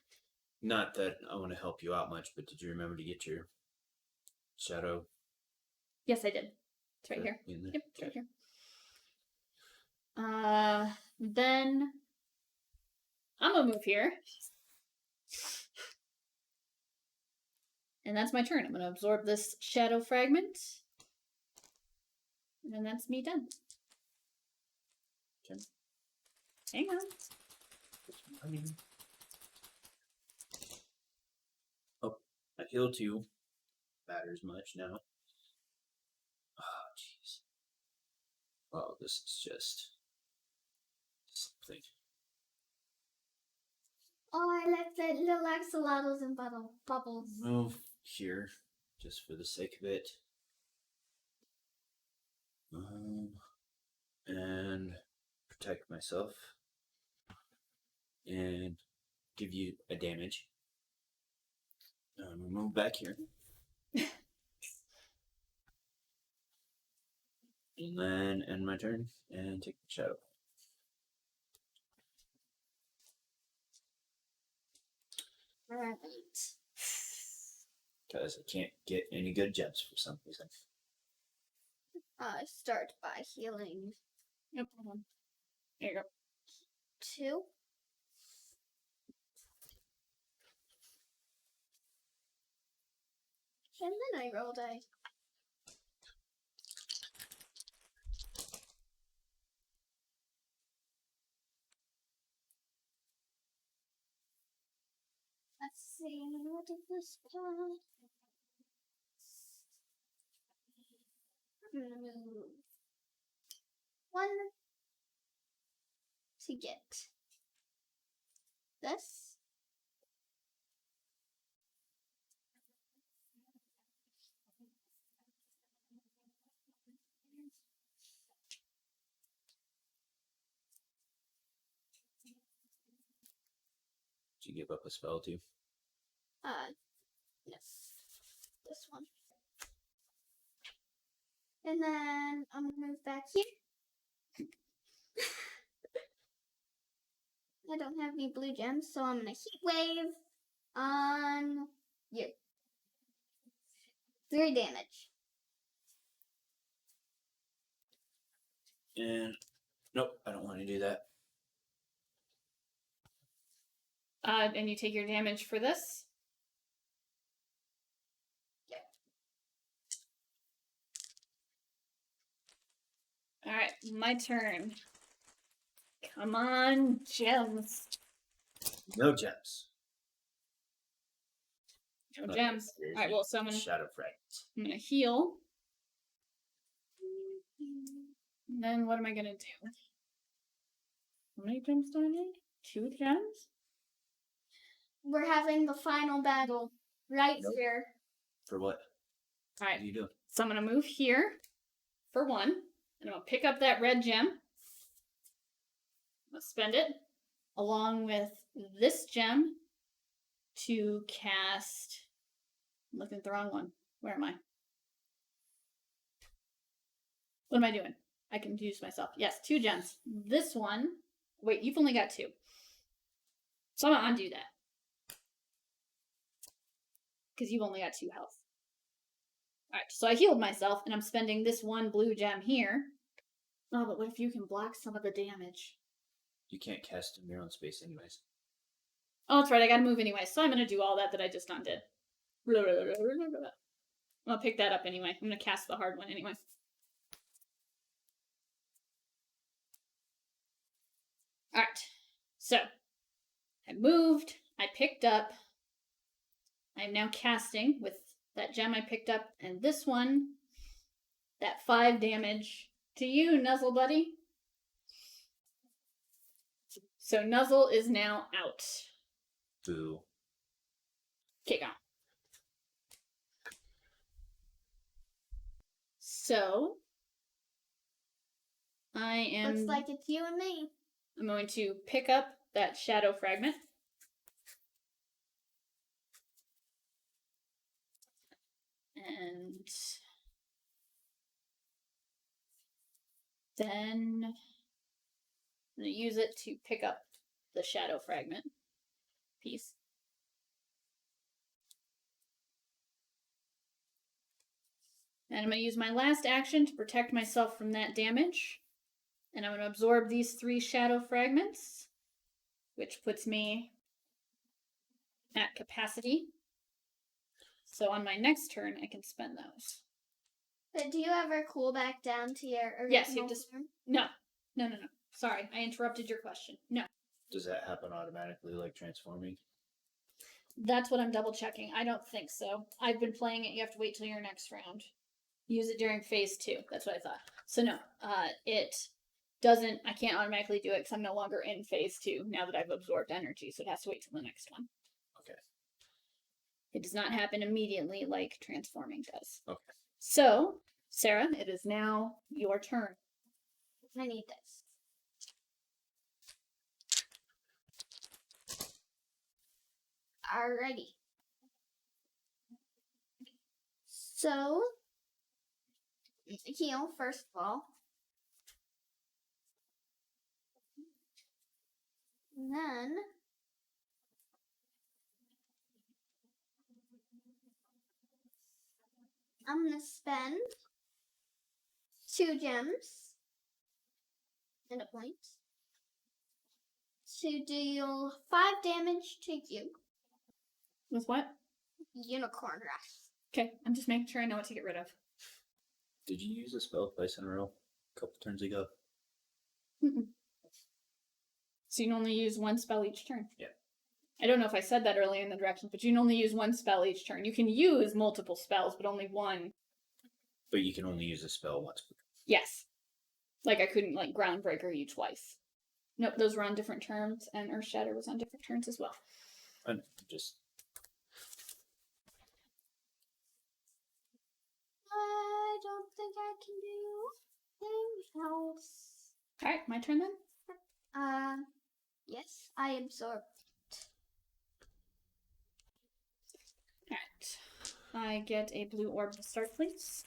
Not that I want to help you out much, but did you remember to get your shadow? Yes, I did. It's right here. In there? Yep, it's right here. Then I'm gonna move here. And that's my turn. I'm gonna absorb this shadow fragment. And then that's me done. Okay. Hang on. Oh, I healed you. Matters much now. Oh, jeez. Oh, this is just something. Oh, I like the little axolotls and bubbles. Move here, just for the sake of it. And protect myself. And give you a damage. Move back here. And then end my turn and take the shadow. Alright. Because I can't get any good gems for some reason. I start by healing Yep, hold on. There you go. 2. And then I roll dice. Let's see, what is this part? I'm gonna move 1 to get this. Did you give up a spell too? Yes. This one. And then I'm gonna move back here. I don't have any blue gems, so I'm gonna heat wave on you. 3 damage. And nope, I don't want to do that. And you take your damage for this. All right, my turn. Come on, gems. No gems. No gems. All right, well, so I'm Shadow Fragments. gonna heal. And then what am I gonna do? How many gems do I need? 2 gems? We're having the final battle right Nope. here. For what? All What right, do you do? so I'm gonna move here for 1, and I'm gonna pick up that red gem. I'm gonna spend it along with this gem to cast. I'm looking at the wrong one. Where am I? What am I doing? I confused myself. Yes, 2 gems. This one. Wait, you've only got 2. So I'm gonna undo that. Because you've only got 2 health. Alright, so I healed myself, and I'm spending this 1 blue gem here. Oh, but what if you can block some of the damage? You can't cast in your own space anyways. Oh, that's right, I gotta move anyway, so I'm gonna do all that I just undid. I'm gonna pick that up anyway. I'm gonna cast the hard one anyway. Alright, so I moved, I picked up, I'm now casting with that gem I picked up, and this one, that 5 damage to you, Nuzzle Buddy. So Nuzzle is now out. Boo. Okay, go. So I am. Looks like it's you and me. I'm going to pick up that shadow fragment. And then I'm going to use it to pick up the shadow fragment piece. And I'm going to use my last action to protect myself from that damage. And I'm going to absorb these 3 shadow fragments, which puts me at capacity. So on my next turn, I can spend those. But do you ever cool back down to your original Yes, you have to. form? No. Sorry, I interrupted your question. No. Does that happen automatically, like transforming? That's what I'm double checking. I don't think so. I've been playing it. You have to wait till your next round. Use it during phase 2. That's what I thought. So no, it doesn't. I can't automatically do it because I'm no longer in phase 2 now that I've absorbed energy. So it has to wait till the next one. Okay. It does not happen immediately like transforming does. Okay. So, Sarah, it is now your turn. I need this. Alrighty. So, heal first of all. And then I'm gonna spend 2 gems and a point to deal 5 damage to you. With what? Unicorn Rush. Okay, I'm just making sure I know what to get rid of. Did you use a spell twice in a row? A couple turns ago? Mm-mm. So you can only use 1 spell each turn. Yeah. I don't know if I said that earlier in the directions, but you can only use 1 spell each turn. You can use multiple spells, but only 1. But you can only use a spell once per turn. Yes. Like I couldn't like Groundbreaker you twice. Nope, those were on different turns, and Earth Shatter was on different turns as well. Just I don't think I can do anything else. Alright, my turn then? Yes, I absorb. Alright. I get a blue orb to start, please.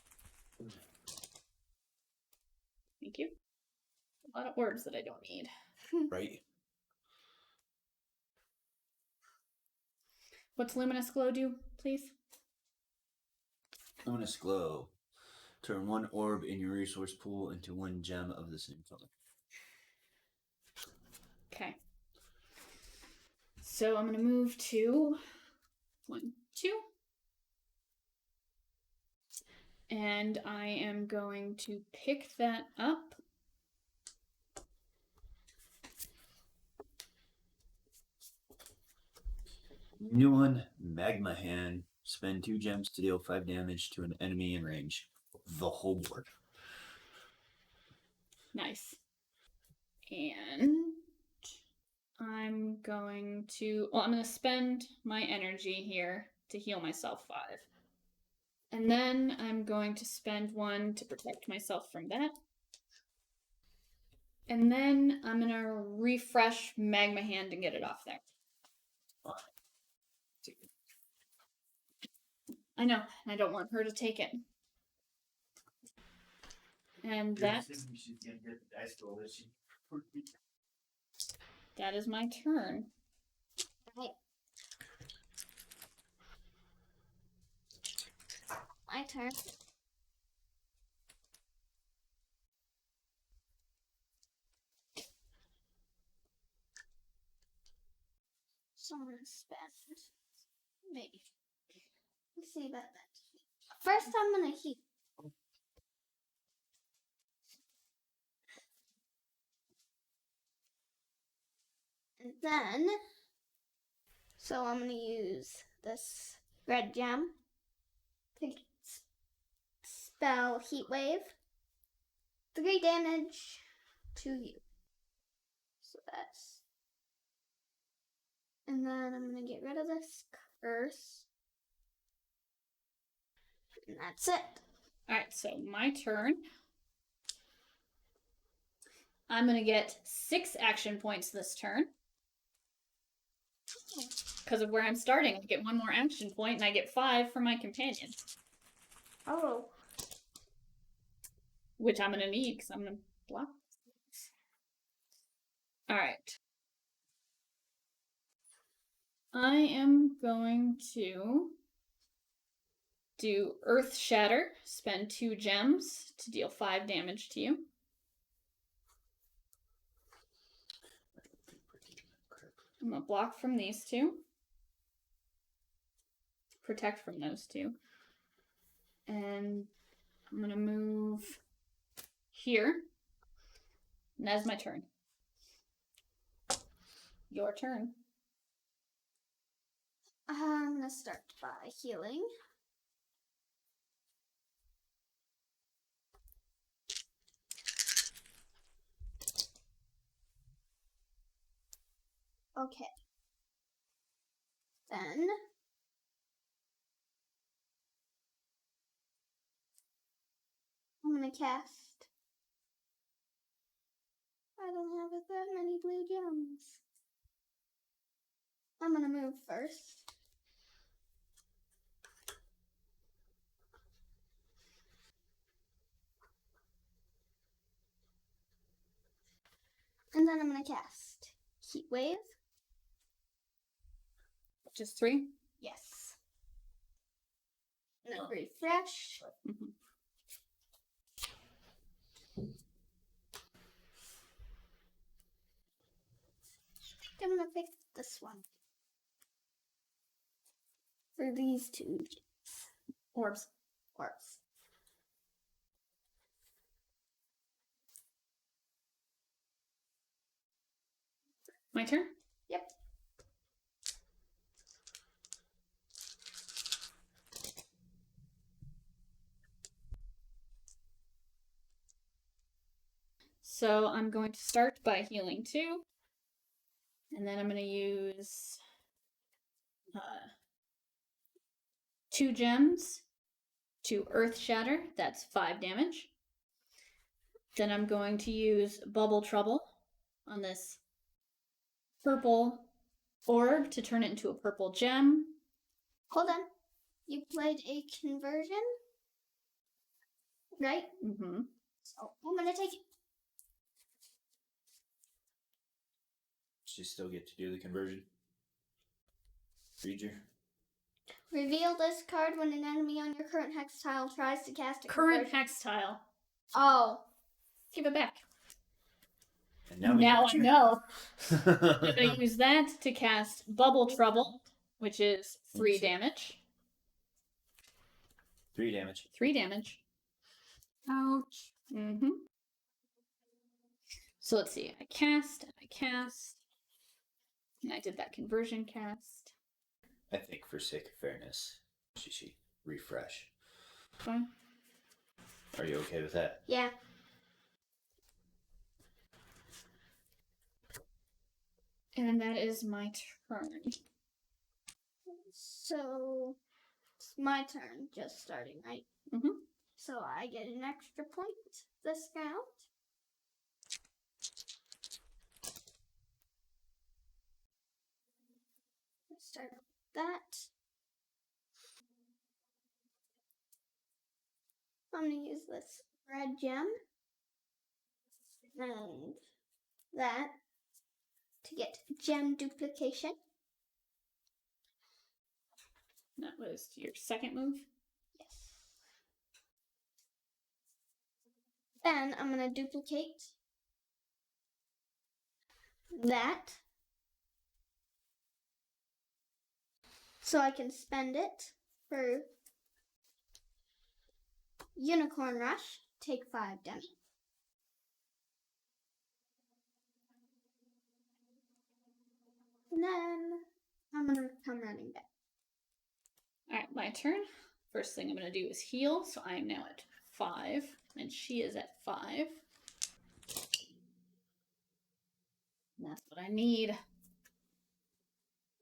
Thank you. A lot of orbs that I don't need. right. What's Luminous Glow do, please? Luminous Glow. Turn one orb in your resource pool into one gem of the same color. Okay. So I'm going to move to 1, 2. And I am going to pick that up. New one, Magma Hand. Spend 2 gems to deal 5 damage to an enemy in range. The whole board. Nice. And I'm going to spend my energy here to heal myself 5. And then I'm going to spend 1 to protect myself from that. And then I'm going to refresh Magma Hand and get it off there. I know, and I don't want her to take it. And that is my turn. Right. My turn. So I'm gonna spend maybe. Let's see about that. First, I'm gonna heal. And then, so I'm gonna use this red gem to spell Heat Wave. 3 damage to you. So that's. And then I'm gonna get rid of this curse. And that's it. Alright, so my turn. I'm going to get 6 action points this turn. Because of where I'm starting, I get 1 more action point, and I get 5 from my companion. Oh. Which I'm going to need, because I'm going to block. Alright. I am going to do Earth Shatter, spend 2 gems to deal 5 damage to you. I'm going to block from these 2. Protect from those 2. And I'm going to move here. And that's my turn. Your turn. I'm going to start by healing. Okay. Then I'm gonna cast. I don't have that many blue gems. I'm gonna move first. And then I'm gonna cast Heat Wave. Just 3? Yes. And then refresh. Mm-hmm. I'm gonna pick this one. For these 2 Orbs. orbs. My turn? Yep. So I'm going to start by healing 2. And then I'm going to use 2 gems to Earth Shatter. That's 5 damage. Then I'm going to use Bubble Trouble on this purple orb to turn it into a purple gem. Hold on. You played a conversion? Right? Mm-hmm. So I'm gonna take it. She still get to do the conversion. Read Reveal this card when an enemy on your current hex tile tries to cast a Current conversion. hex tile. Oh. Give it back. And Now I know. I'm know. going to use that to cast Bubble Trouble, which is 3 damage. 3 damage. 3 damage. Ouch. Mm-hmm. So let's see. I cast. And I did that conversion cast. I think for sake of fairness, she refresh. Fine. Are you okay with that? Yeah. And that is my turn. So it's my turn, just starting, right? Mm-hmm. So I get an extra point this round. Let's start with that. I'm going to use this red gem and that to get gem duplication. That was your second move. Yes. Then I'm going to duplicate that so I can spend it for Unicorn Rush. Take 5 damage. And then I'm going to come running back. Alright, my turn. First thing I'm going to do is heal, so I am now at 5, and she is at 5. And that's what I need.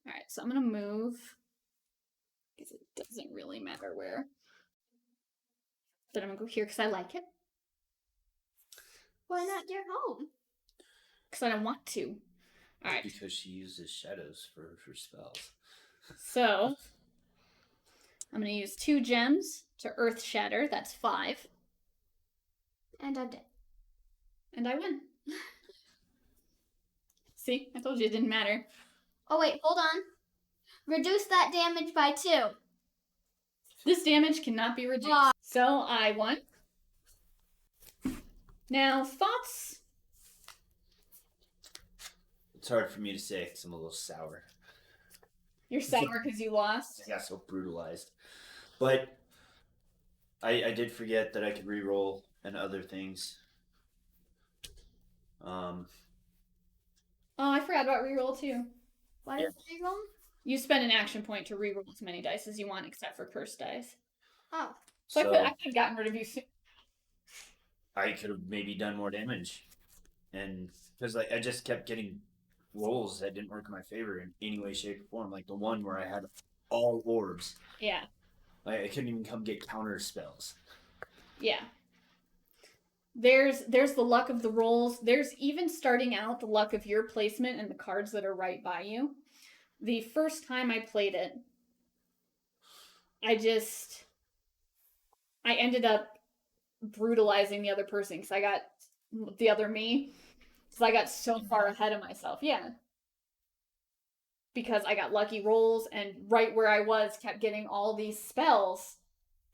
Alright, so I'm going to move, because it doesn't really matter where. But I'm going to go here because I like it. Why not your home? Because I don't want to. Alright, Because she uses shadows for her spells. so I'm going to use 2 gems to Earth Shatter. That's 5. And I'm dead. And I win. See? I told you it didn't matter. Oh wait, hold on. Reduce that damage by 2. This damage cannot be reduced. Ah. So I won. Now, thoughts? It's hard for me to say because I'm a little sour. You're sour because you lost? I got so brutalized. But I did forget that I could reroll and other things. Oh, I forgot about reroll too. Why Yeah. is it reroll? You spend an action point to reroll as many dice as you want, except for cursed dice. Oh. So I could have gotten rid of you soon. I could have maybe done more damage. And because I just kept getting rolls that didn't work in my favor in any way, shape, or form. Like the one where I had all orbs. Yeah. Like I couldn't even come get counter spells. Yeah. There's the luck of the rolls. There's even starting out the luck of your placement and the cards that are right by you. The first time I played it, I ended up brutalizing the other person because I got the other me. Because I got so far ahead of myself. Yeah. Because I got lucky rolls and right where I was kept getting all these spells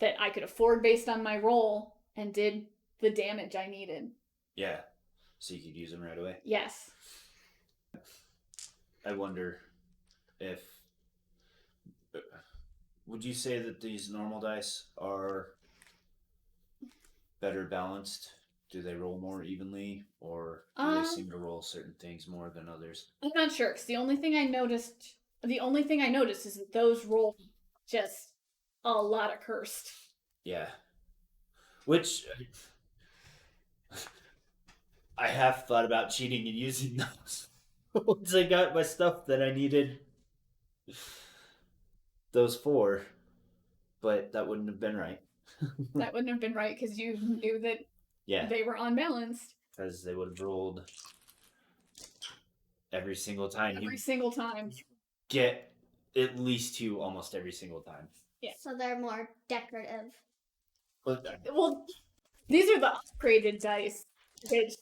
that I could afford based on my roll and did the damage I needed. Yeah. So you could use them right away. Yes. I wonder if... Would you say that these normal dice are better balanced? Do they roll more evenly? Or do they seem to roll certain things more than others? I'm not sure, because the only thing I noticed is that those roll just a lot of cursed. I have thought about cheating and using those. Once I got my stuff that I needed those for, but that wouldn't have been right. That wouldn't have been right because you knew that Yeah, they were unbalanced because they would have rolled every single time. every You single time. get at least 2 almost every single time. Yeah. So they're more decorative. Well, these are the upgraded dice, which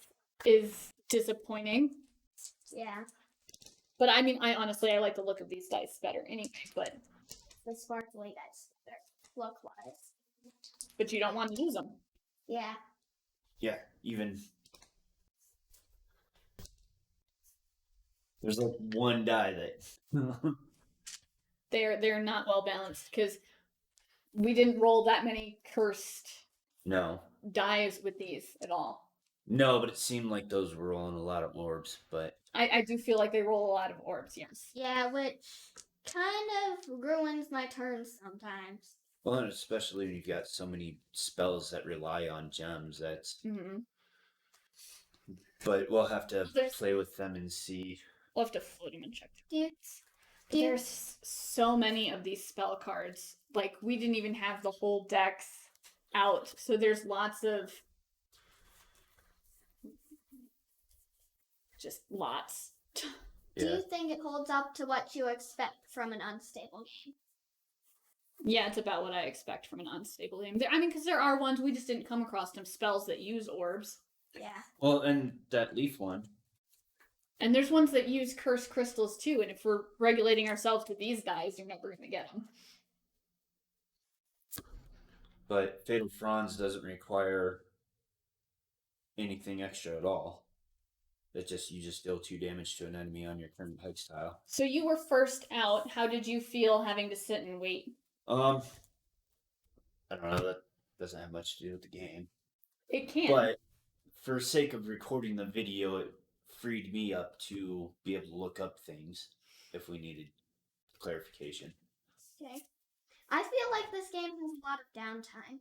is disappointing. Yeah. But I mean, I honestly like the look of these dice better anyway. But The sparkly dice. Look wise. you don't want to use them. Yeah. Yeah, even there's like one die that They're not well balanced because we didn't roll that many cursed no, dies with these at all. but it seemed like those were rolling a lot of orbs. But I do feel like they roll a lot of orbs. Yes. Yeah, which kind of ruins my turns sometimes. well, and especially when you've got so many spells that rely on gems. That's Mm-hmm. but we'll have to There's- play with them and see. We'll have to float them and check. Do you There's so many of these spell cards. Like, we didn't even have the whole decks out. So there's lots of... Just lots. do Yeah, you think it holds up to what you expect from an unstable game? Yeah, it's about what I expect from an unstable game. I mean, because there are ones we just didn't come across them spells that use orbs. Yeah. well, and that leaf one. And there's ones that use cursed crystals too, and if we're regulating ourselves with these guys, you're never going to get them. But Fatal Fronds doesn't require anything extra at all. It just you just deal 2 damage to an enemy on your current hex tile. So you were first out. How did you feel having to sit and wait? I don't know. That doesn't have much to do with the game. It can. But for sake of recording the video, it freed me up to be able to look up things if we needed clarification. Okay. I feel like this game has a lot of downtime.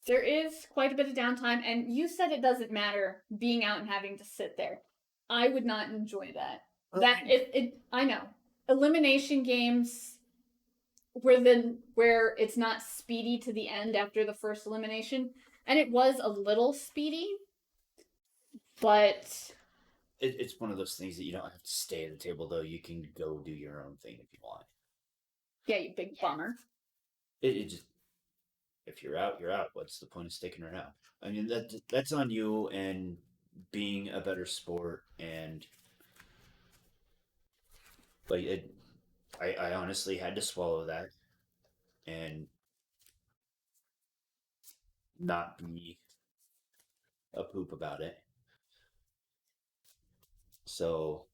There is quite a bit of downtime, and you said it doesn't matter being out and having to sit there. I would not enjoy that. I know. Elimination games where it's not speedy to the end after the first elimination, and it was a little speedy, but It's one of those things that you don't have to stay at the table, though. You can go do your own thing if you want. yeah, you big bummer. It just if you're out, you're out. What's the point of sticking around? I mean that's on you and being a better sport and like I honestly had to swallow that and not be a poop about it. So,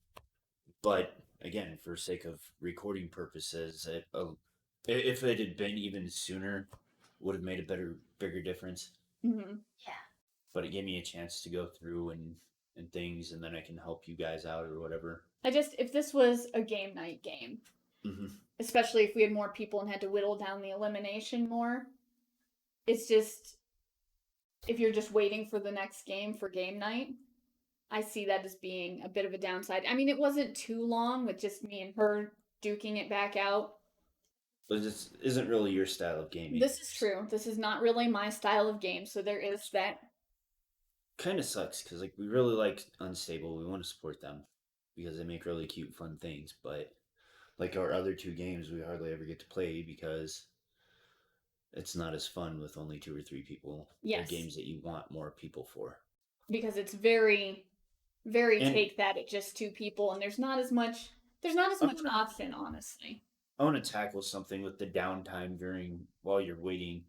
but again, for sake of recording purposes, if it had been even sooner, would have made a bigger difference. Mm-hmm. Yeah. But it gave me a chance to go through and things, and then I can help you guys out or whatever. If this was a game night game, Mm-hmm. especially if we had more people and had to whittle down the elimination more, it's just, if you're just waiting for the next game for game night, I see that as being a bit of a downside. I mean, it wasn't too long with just me and her duking it back out. But this isn't really your style of gaming. This is true. This is not really my style of game, so there is that. Kind of sucks because like we really like Unstable. We want to support them because they make really cute, fun things. But like our other 2 games, we hardly ever get to play because it's not as fun with only 2 or 3 people. Yes. They're games that you want more people for. Because it's very, very And- take that at just 2 people, and there's not as much option, honestly. I want to tackle something with the downtime while you're waiting.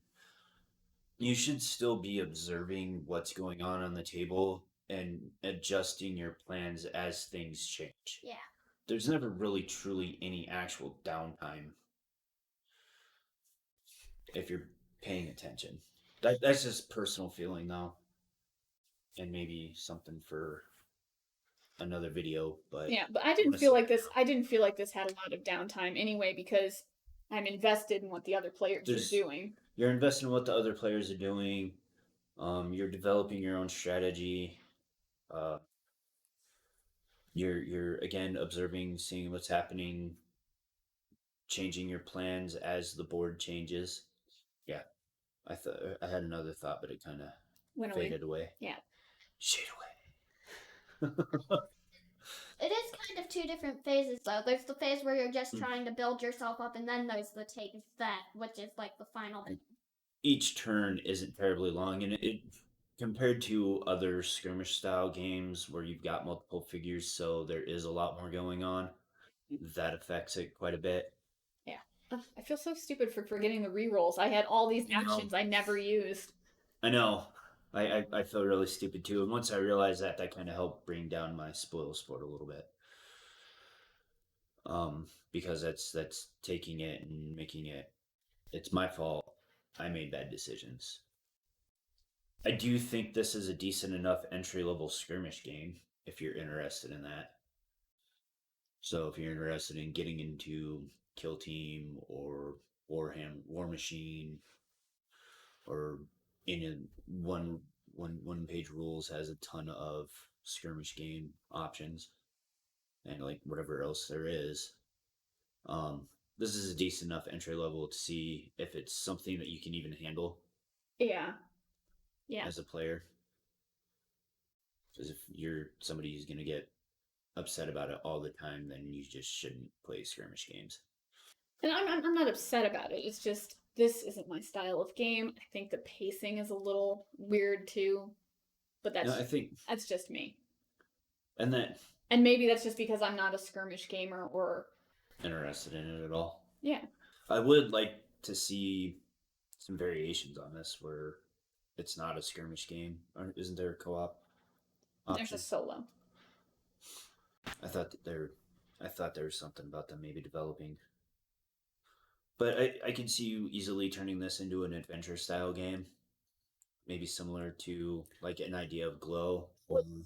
You should still be observing what's going on the table and adjusting your plans as things change. Yeah. There's never really truly any actual downtime if you're paying attention. That's just personal feeling though. And maybe something for another video, but Yeah, but I didn't feel like this had a lot of downtime anyway because I'm invested in what the other players are doing. you're invested in what the other players are doing. You're developing your own strategy. You're again observing, seeing what's happening, changing your plans as the board changes. Yeah, I thought I had another thought, but it kind of Went away. faded away. Yeah. Shade away. It is kind of two different phases, though. There's the phase where you're just trying to build yourself up, and then there's the take that, which is like the final. Each turn isn't terribly long, and it compared to other skirmish style games where you've got multiple figures, so there is a lot more going on. That affects it quite a bit. Yeah. Ugh, I feel so stupid for forgetting the rerolls. I had all these actions I never used. I know. I feel really stupid too, and once I realized that, that kind of helped bring down my spoil sport a little bit. Because that's taking it and making it. It's my fault. I made bad decisions. I do think this is a decent enough entry level skirmish game if you're interested in that. So if you're interested in getting into Kill Team or War Machine, or in a one page rules has a ton of skirmish game options, and like whatever else there is. This is a decent enough entry level to see if it's something that you can even handle. Yeah. Yeah. As a player. Because if you're somebody who's going to get upset about it all the time, then you just shouldn't play skirmish games. And I'm not upset about it. It's just, this isn't my style of game. I think the pacing is a little weird too. But that's just me. And maybe that's just because I'm not a skirmish gamer or interested in it at all. Yeah. I would like to see some variations on this where it's not a skirmish game. Isn't there a co-op option? There's a solo. I thought there was something about them maybe developing. But I can see you easily turning this into an adventure style game. Maybe similar to like an idea of Glow. Would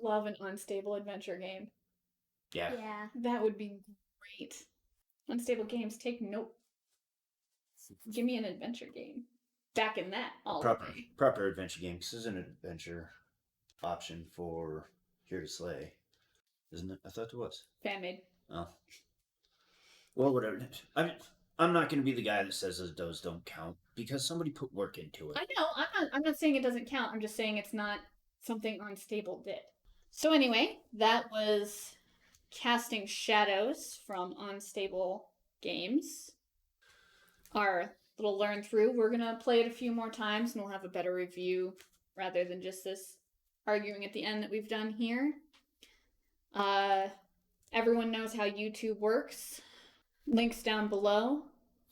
love an unstable adventure game. Yeah. Yeah. That would be great. Unstable games take note. Give me an adventure game. Back in that all proper adventure game. This is an adventure option for Here to Slay, isn't it? I thought it was fan made. Oh, well, whatever. I'm not going to be the guy that says those don't count because somebody put work into it. I know. I'm not saying it doesn't count. I'm just saying it's not something Unstable did. So anyway, that was Casting Shadows from Unstable Games. Our little learn through. We're gonna play it a few more times and we'll have a better review rather than just this arguing at the end that we've done here. Everyone knows how YouTube works. Links down below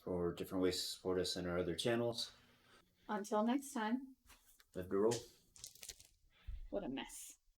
for different ways to support us in our other channels. Until next time. Live to roll. What a mess.